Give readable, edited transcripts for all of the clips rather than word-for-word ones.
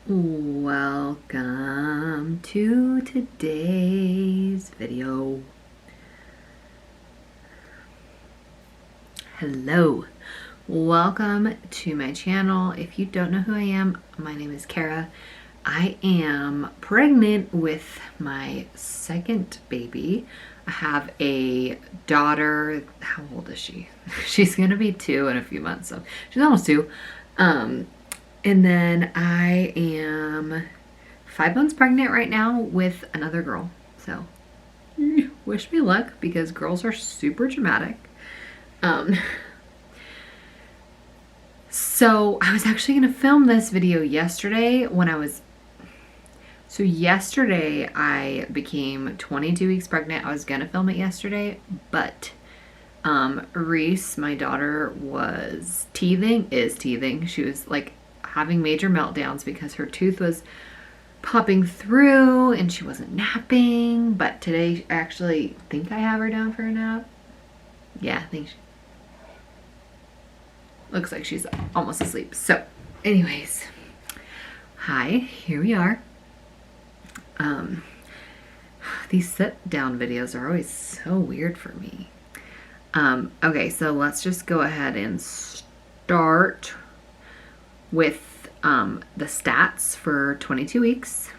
Welcome to today's video. Hello, welcome to my channel. If you don't know who I am, my name is Kara. I am pregnant with my second baby. I have a daughter. How old is she? She's gonna be 2 in a few months, so she's almost 2. And then I am 5 months pregnant right now with another girl. So wish me luck, because girls are super dramatic. So I was actually going to film this video yesterday yesterday I became 22 weeks pregnant. I was going to film it yesterday, but Reese, my daughter, is teething. She was like having major meltdowns because her tooth was popping through and she wasn't napping. But today I actually think I have her down for a nap. Yeah, I think looks like she's almost asleep. So anyways, hi, here we are. These sit down videos are always so weird for me. Okay, so let's just go ahead and start with the stats for 22 weeks.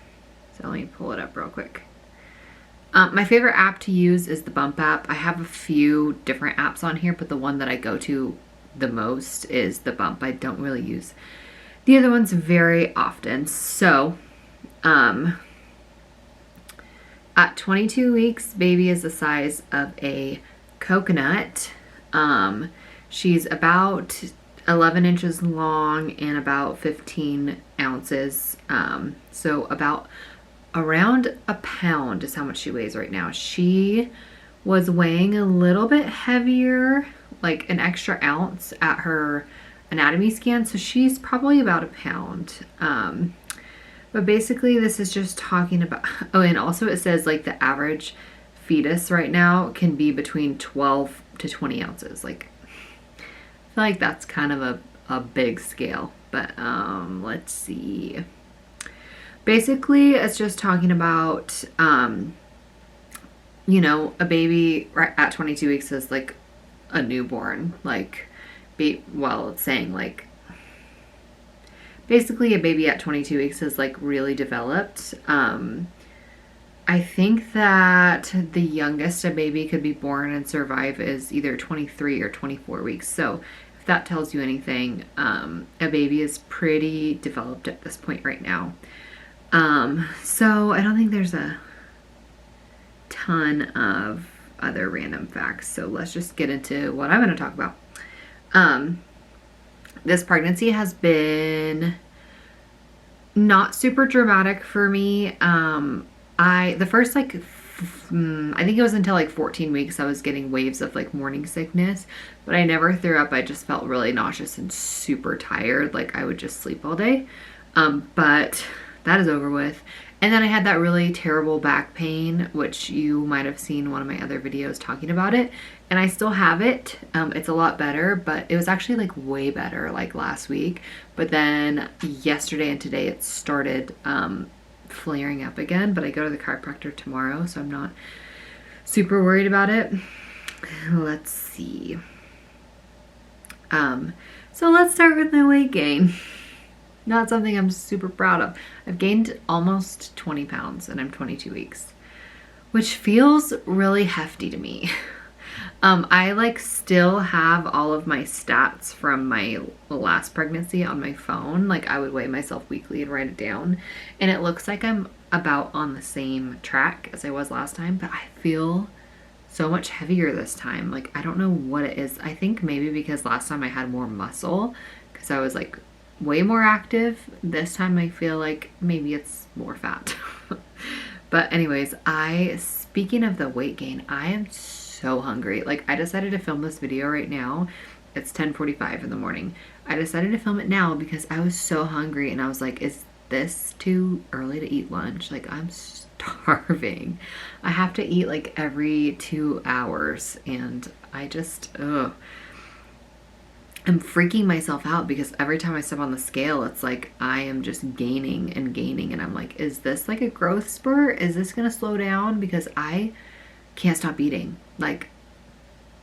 So let me pull it up real quick. My favorite app to use is the Bump app. I have a few different apps on here, but the one that I go to the most is the Bump. I don't really use the other ones very often. So at 22 weeks, baby is the size of a coconut. She's about 11 inches long and about 15 ounces. So about around a pound is how much she weighs right now. She was weighing a little bit heavier, like an extra ounce at her anatomy scan. So she's probably about a pound. But basically this is just talking about, oh, and also it says like the average fetus right now can be between 12 to 20 ounces. Like, I feel like that's kind of a big scale, but let's see. Basically it's just talking about you know, a baby right at 22 weeks is like a newborn. Like, it's saying like basically a baby at 22 weeks is like really developed. I think that the youngest a baby could be born and survive is either 23 or 24 weeks. So if that tells you anything, a baby is pretty developed at this point right now. So I don't think there's a ton of other random facts. So let's just get into what I'm going to talk about. This pregnancy has been not super dramatic for me. The first I think it was until like 14 weeks I was getting waves of like morning sickness, but I never threw up. I just felt really nauseous and super tired. Like I would just sleep all day. But that is over with. And then I had that really terrible back pain, which you might have seen one of my other videos talking about it. And I still have it. It's a lot better, but it was actually like way better like last week. But then yesterday and today it started flaring up again. But I go to the chiropractor tomorrow, so I'm not super worried about it. Let's see. So let's start with my weight gain. Not something I'm super proud of. I've gained almost 20 pounds and I'm 22 weeks, which feels really hefty to me. I like still have all of my stats from my last pregnancy on my phone. Like I would weigh myself weekly and write it down, and it looks like I'm about on the same track as I was last time, but I feel so much heavier this time. Like I don't know what it is. I think maybe because last time I had more muscle because I was like way more active. This time I feel like maybe it's more fat. But anyways, speaking of the weight gain, I am so hungry. Like I decided to film this video right now It's 10:45 in the morning. I decided to film it now because I was so hungry and I was like, is this too early to eat lunch? Like, I'm starving. I have to eat like every 2 hours and I just, ugh. I'm freaking myself out because every time I step on the scale, it's like I am just gaining and gaining. And I'm like, is this like a growth spurt? Is this going to slow down? Because I can't stop eating. Like,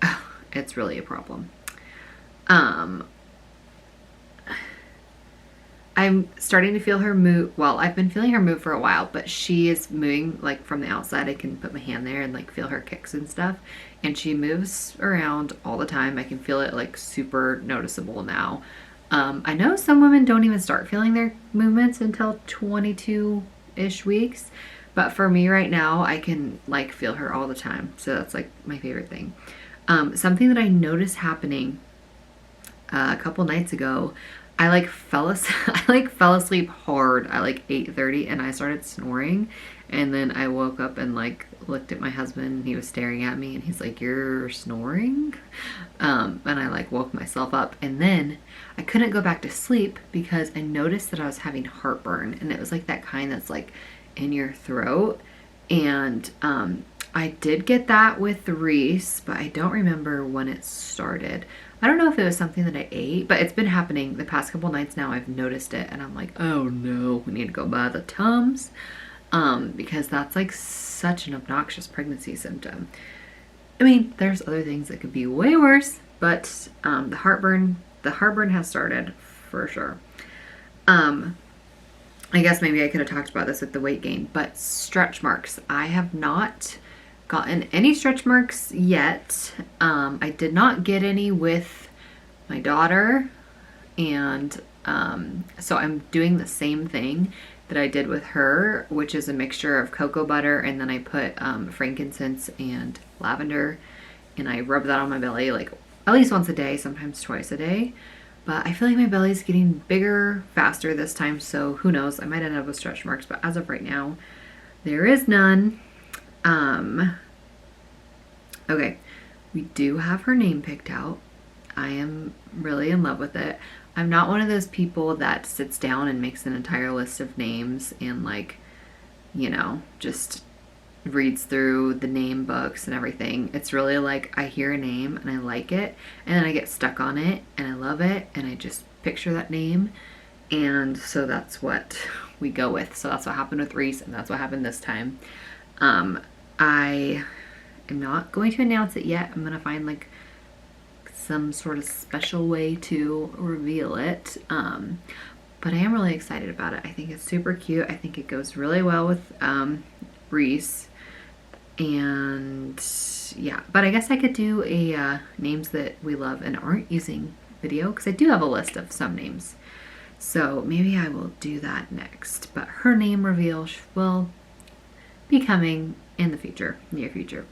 ugh, it's really a problem. I'm starting to feel her move. Well, I've been feeling her move for a while, but she is moving like from the outside. I can put my hand there and like feel her kicks and stuff. And she moves around all the time. I can feel it like super noticeable now. I know some women don't even start feeling their movements until 22-ish weeks. But for me right now, I can like feel her all the time. So that's like my favorite thing. Something that I noticed happening a couple nights ago, I fell asleep hard at like 8:30 and I started snoring, and then I woke up and like looked at my husband and he was staring at me and he's like, "You're snoring?" And I like woke myself up, and then I couldn't go back to sleep because I noticed that I was having heartburn, and it was like that kind that's like in your throat. And I did get that with Reese, but I don't remember when it started. I don't know if it was something that I ate, but it's been happening the past couple nights now. I've noticed it and I'm like, oh no, we need to go buy the Tums, because that's like such an obnoxious pregnancy symptom. I mean, there's other things that could be way worse, but the heartburn has started for sure. I guess maybe I could have talked about this with the weight gain, but stretch marks. I have not gotten any stretch marks yet. I did not get any with my daughter, and so I'm doing the same thing that I did with her, which is a mixture of cocoa butter, and then I put frankincense and lavender, and I rub that on my belly like at least once a day, sometimes twice a day. But I feel like my belly's getting bigger faster this time, so who knows, I might end up with stretch marks, but as of right now, there is none. Okay, we do have her name picked out. I am really in love with it. I'm not one of those people that sits down and makes an entire list of names and like, you know, just reads through the name books and everything. It's really like I hear a name and I like it, and then I get stuck on it and I love it and I just picture that name, and so that's what we go with. So that's what happened with Reese, and that's what happened this time. I am not going to announce it yet. I'm gonna find like some sort of special way to reveal it, but I am really excited about it. I think it's super cute. I think it goes really well with Reese. And yeah, but I guess I could do a names that we love and aren't using video, because I do have a list of some names, so maybe I will do that next. But her name reveal will be coming in the future, near future.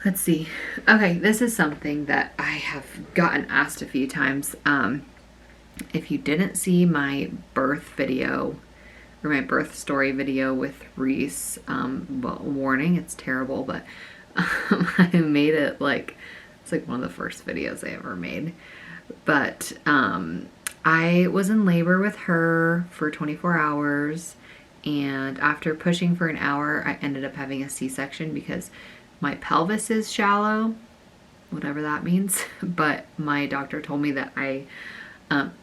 Let's see. Okay, this is something that I have gotten asked a few times. If you didn't see my birth video or my birth story video with Reese, well, warning, it's terrible, but I made it like, it's like one of the first videos I ever made. But I was in labor with her for 24 hours, and after pushing for an hour, I ended up having a C-section because my pelvis is shallow, whatever that means. But my doctor told me that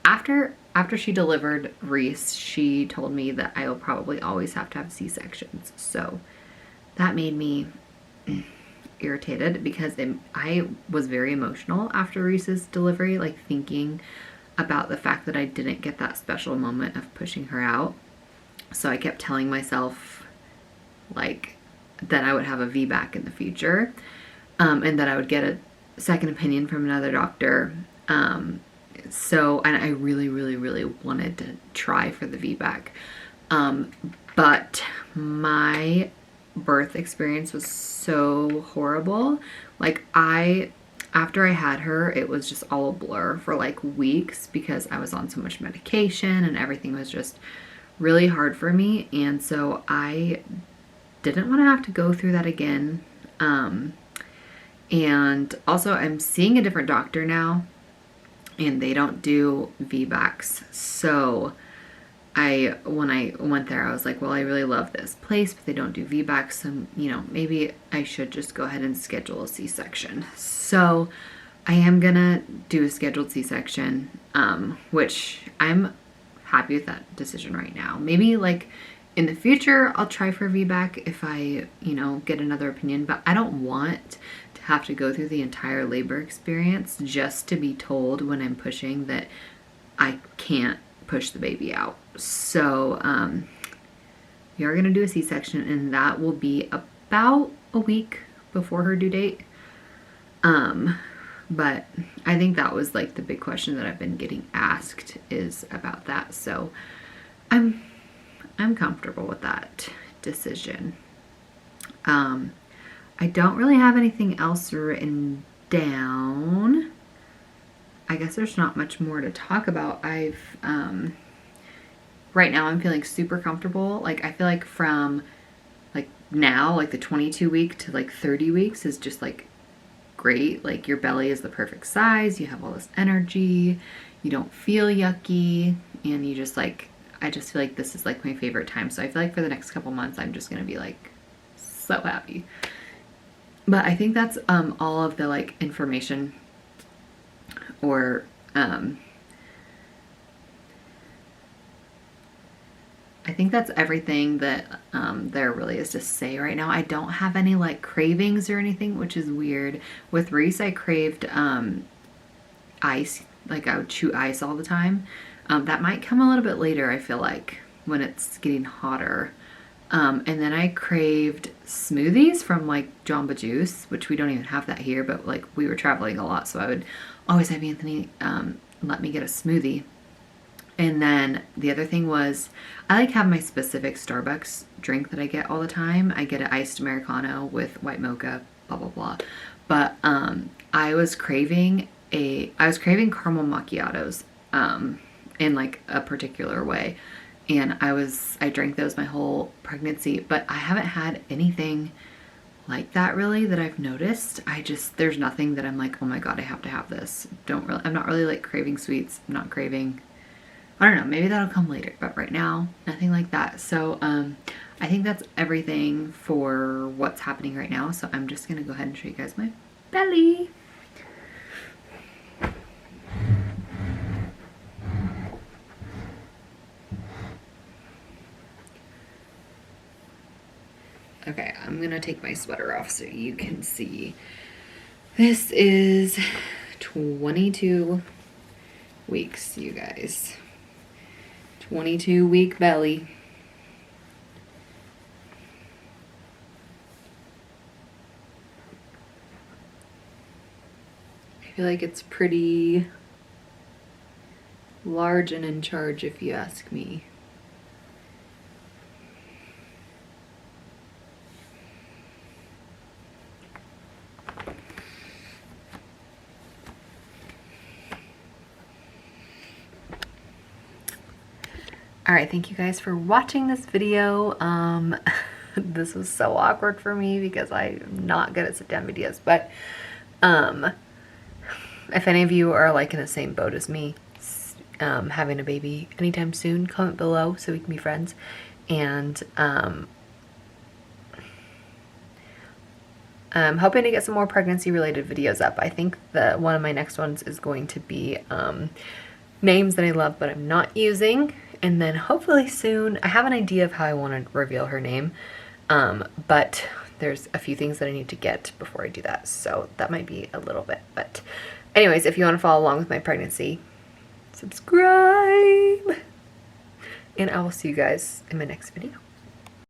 after she delivered Reese, she told me that I will probably always have to have C-sections. So that made me irritated because I was very emotional after Reese's delivery, like thinking about the fact that I didn't get that special moment of pushing her out. So I kept telling myself like that I would have a VBAC in the future, and that I would get a second opinion from another doctor. So, and I really, really, really wanted to try for the VBAC. But my birth experience was so horrible. Like after I had her, it was just all a blur for like weeks because I was on so much medication and everything was just really hard for me. And so I didn't want to have to go through that again. And also I'm seeing a different doctor now, and they don't do VBACs. So when I went there, I was like, well, I really love this place, but they don't do VBACs. So, you know, maybe I should just go ahead and schedule a C-section. So I am gonna do a scheduled C-section, which I'm happy with that decision right now. Maybe like in the future, I'll try for VBAC if I, you know, get another opinion, but I don't want to have to go through the entire labor experience just to be told when I'm pushing that I can't push the baby out. So we are going to do a C-section, and that will be about a week before her due date. But I think that was like the big question that I've been getting asked is about that. So I'm comfortable with that decision. I don't really have anything else written down. I guess there's not much more to talk about. Right now I'm feeling super comfortable. Like I feel like from like now, like the 22 week to like 30 weeks is just like great. Like your belly is the perfect size. You have all this energy. You don't feel yucky. And you just like, I just feel like this is like my favorite time. So I feel like for the next couple months, I'm just going to be like so happy. But I think that's all of the like information or I think that's everything that there really is to say right now. I don't have any like cravings or anything, which is weird. With Reese, I craved ice. Like I would chew ice all the time. That might come a little bit later, I feel like, when it's getting hotter. And then I craved smoothies from like Jamba Juice, which we don't even have that here, but like we were traveling a lot, so I would always have Anthony let me get a smoothie. And then the other thing was, I like have my specific Starbucks drink that I get all the time. I get an iced Americano with white mocha, blah, blah, blah. But I was craving caramel macchiatos in like a particular way. And I drank those my whole pregnancy, but I haven't had anything like that really that I've noticed. There's nothing that I'm like, oh my God, I have to have this. I'm not really like craving sweets. I'm not craving, I don't know, maybe that'll come later, but right now, nothing like that. So I think that's everything for what's happening right now. So I'm just gonna go ahead and show you guys my belly. Okay, I'm gonna take my sweater off so you can see. This is 22 weeks, you guys. 22-week belly. I feel like it's pretty large and in charge, if you ask me. Alright, thank you guys for watching this video. This was so awkward for me because I'm not good at sit-down videos, but if any of you are like in the same boat as me, having a baby anytime soon, comment below so we can be friends. And I'm hoping to get some more pregnancy related videos up. I think that one of my next ones is going to be names that I love but I'm not using. And then hopefully soon, I have an idea of how I want to reveal her name, but there's a few things that I need to get before I do that, so that might be a little bit. But anyways, if you want to follow along with my pregnancy, subscribe, and I will see you guys in my next video.